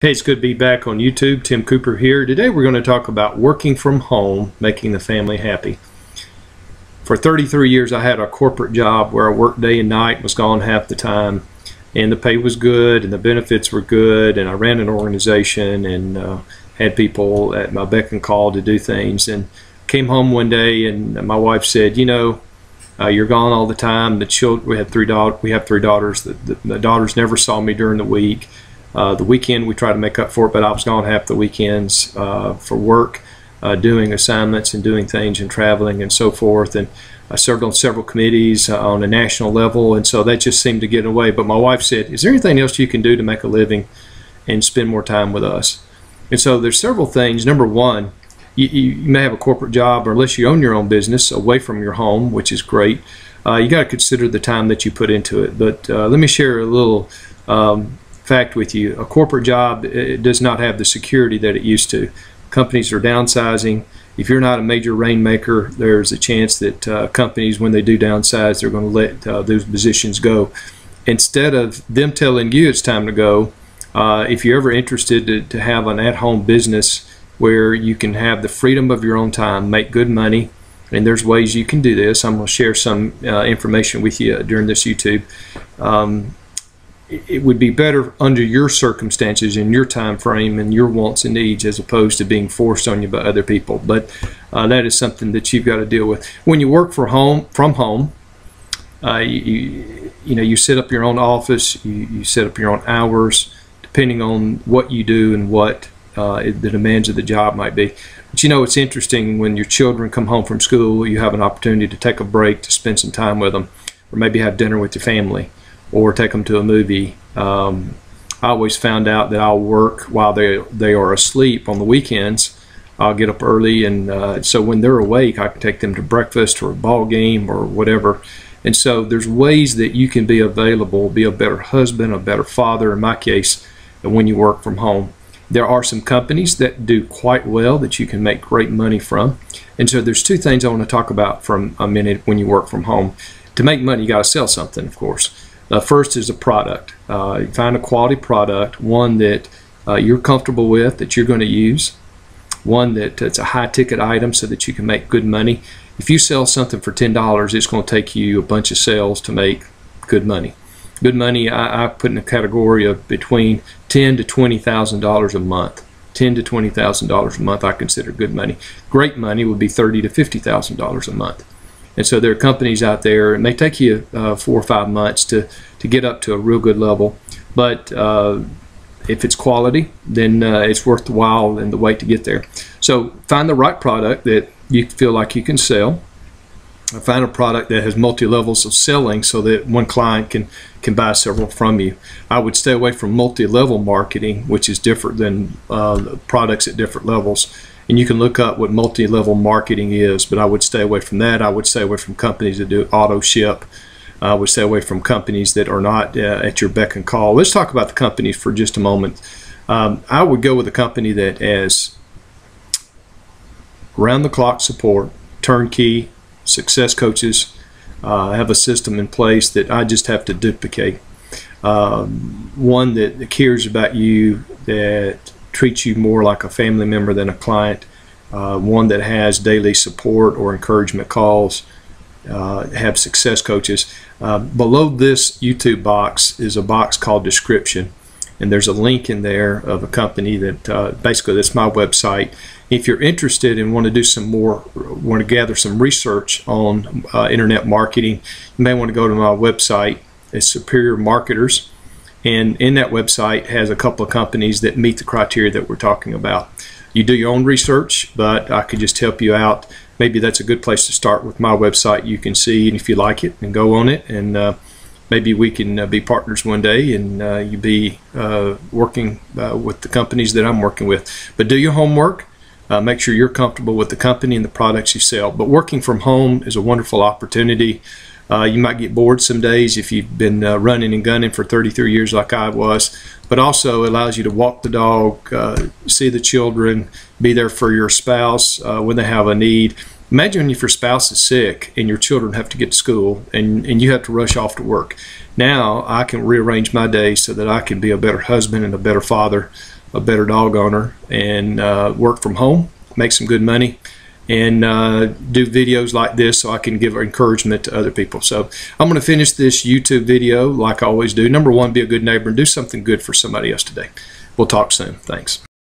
Hey, it's good to be back on YouTube. Tim Cooper here. Today we're going to talk about working from home, making the family happy. For 33 years I had a corporate job where I worked day and night, was gone half the time, and the pay was good and the benefits were good, and I ran an organization and had people at my beck and call to do things. And came home one day and my wife said, you're gone all the time. We have three daughters. The daughters never saw me during the week. The weekend we try to make up for it, but I was gone half the weekends for work, doing assignments and doing things and traveling and so forth. And I served on several committees on a national level, and so that just seemed to get away. But my wife said, is there anything else you can do to make a living and spend more time with us? And so there's several things. Number one, you may have a corporate job, or unless you own your own business away from your home, which is great, you got to consider the time that you put into it. But let me share a little fact with you. A corporate job, it does not have the security that it used to. Companies are downsizing. If you're not a major rainmaker, there's a chance that companies, when they do downsize, they're going to let those positions go. Instead of them telling you it's time to go, if you're ever interested to have an at-home business where you can have the freedom of your own time, make good money, and there's ways you can do this. I'm going to share some information with you during this YouTube. It would be better under your circumstances and your time frame and your wants and needs, as opposed to being forced on you by other people. But that is something that you've got to deal with. When you work from home, you set up your own office, you set up your own hours, depending on what you do and what the demands of the job might be. But it's interesting when your children come home from school, you have an opportunity to take a break, to spend some time with them, or maybe have dinner with your family, or take them to a movie. I always found out that I'll work while they are asleep on the weekends. I'll get up early, and so when they're awake, I can take them to breakfast or a ball game or whatever. And so there's ways that you can be available, be a better husband, a better father, in my case, when you work from home. There are some companies that do quite well that you can make great money from. And so there's two things I want to talk about for a minute when you work from home. To make money, you got to sell something, of course. First is a product. You find a quality product, one that you're comfortable with, that you're going to use, one that it's a high-ticket item so that you can make good money. If you sell something for $10, it's going to take you a bunch of sales to make good money. Good money, I put in a category of between $10,000 to $20,000 a month. $10,000 to $20,000 a month I consider good money. Great money would be $30,000 to $50,000 a month. And so there are companies out there, it may take you 4 or 5 months to get up to a real good level, but if it's quality, then it's worth the while and the wait to get there. So find the right product that you feel like you can sell. Find a product that has multi-levels of selling so that one client can buy several from you. I would stay away from multi-level marketing, which is different than products at different levels. And you can look up what multi-level marketing is, but I would stay away from that. I would stay away from companies that do auto ship. I would stay away from companies that are not at your beck and call. Let's talk about the companies for just a moment. I would go with a company that has round-the-clock support, turnkey, success coaches, have a system in place that I just have to duplicate. One that cares about you, that treats you more like a family member than a client, one that has daily support or encouragement calls, have success coaches. Below this YouTube box is a box called description, and there's a link in there of a company that basically that's my website. If you're interested and want to do some more, want to gather some research on internet marketing, you may want to go to my website. It's Superior Marketers. And in that website has a couple of companies that meet the criteria that we're talking about. You do your own research, but I could just help you out. Maybe that's a good place to start with my website. You can see, and if you like it, and go on it, and maybe we can be partners one day, and you be working with the companies that I'm working with. But do your homework. Make sure you're comfortable with the company and the products you sell. But working from home is a wonderful opportunity. You might get bored some days if you've been running and gunning for 33 years like I was, but also allows you to walk the dog, see the children, be there for your spouse when they have a need. Imagine if your spouse is sick and your children have to get to school and you have to rush off to work. Now I can rearrange my day so that I can be a better husband and a better father a better dog owner and work from home, make some good money, and do videos like this so I can give encouragement to other people. So I'm going to finish this YouTube video like I always do. Number one, be a good neighbor and do something good for somebody else today. We'll talk soon. Thanks.